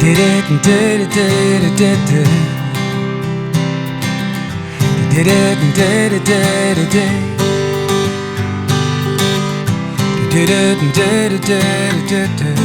did it and did it, did it, did it. You did it and did it, did it, did. You did it and did it, did it, did it.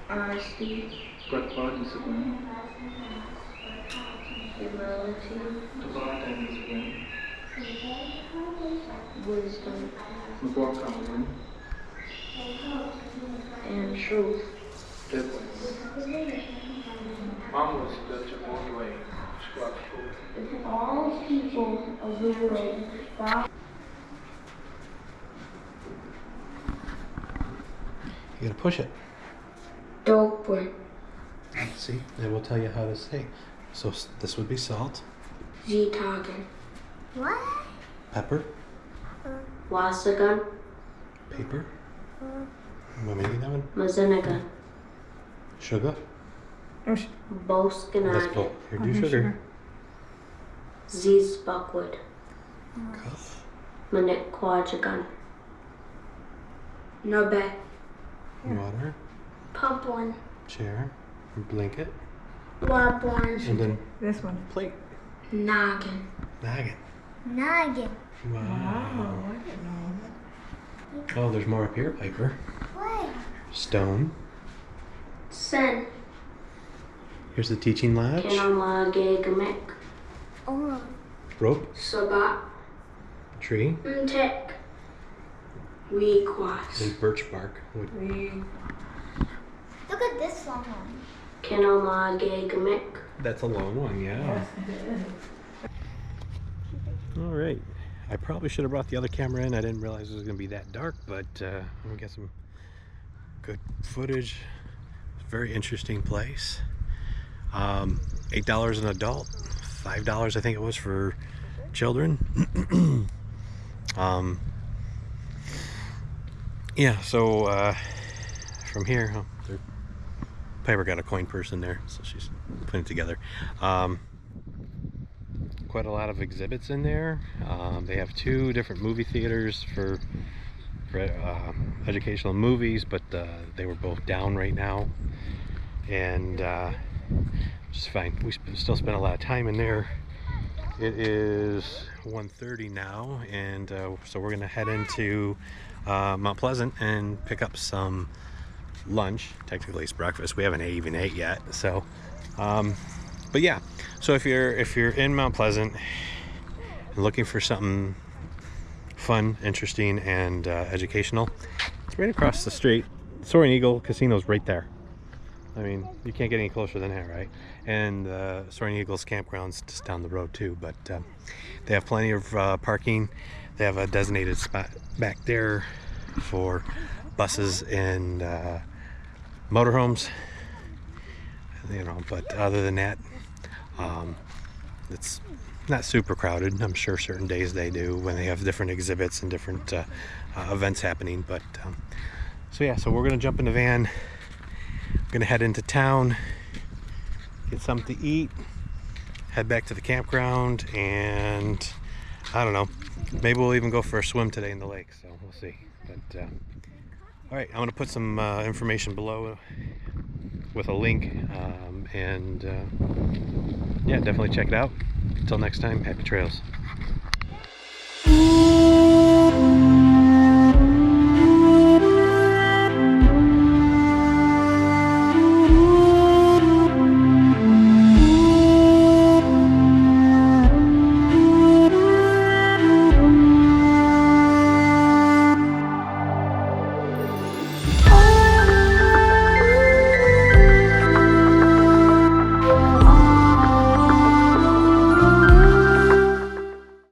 Honesty, humility, wisdom, and truth. If all people of the world follow. You gotta push it. Dope one. See, it will tell you how to say. So this would be salt. Ziibwing. What? Pepper. Wasagan. Paper. What maybe that one? Mazinagan. Sugar. Let's Boskanag. go. Here, do sugar. Ziibwing. Cup. Manik Kwajagan. Nabe. Water. Pump one. Chair. Blanket. Bob one. And then This one. plate. Noggin. Noggin. Noggin. Wow. I didn't know. Oh, there's more up here, Piper. What? Stone. Sen. Here's the teaching lodge. Kinamage Gamek. Oh. Rope. Sabat. Tree. Ntek. Weekwas. And birch bark. Wood. Look at this long one. Kinamage Gamek. That's a long one, yeah. All right. I probably should have brought the other camera in. I didn't realize it was going to be that dark, but we got some good footage. Very interesting place. $8 an adult, $5 I think it was for children. Yeah, so from here, Piper got a coin purse in there, so she's putting it together. Quite a lot of exhibits in there. They have 2 different movie theaters for educational movies, but they were both down right now, and which is fine. We still spend a lot of time in there. It is 1:30 now, and so we're gonna head into Mount Pleasant and pick up some lunch. Technically it's breakfast. We haven't even ate yet, so But yeah, so if you're in Mount Pleasant and looking for something fun, interesting, and educational, it's right across the street. Soaring Eagle Casino's right there. I mean, you can't get any closer than that, right? And Soaring Eagle's campground's just down the road too, but they have plenty of parking. They have a designated spot back there for buses and motorhomes, you know, but other than that, it's not super crowded. I'm sure certain days they do when they have different exhibits and different events happening, but so yeah, so we're gonna jump in the van. Gonna head into town, get something to eat, head back to the campground, and I don't know, maybe we'll even go for a swim today in the lake, so we'll see. But all right, I'm gonna put some information below with a link, and yeah, definitely check it out. Until next time, happy trails.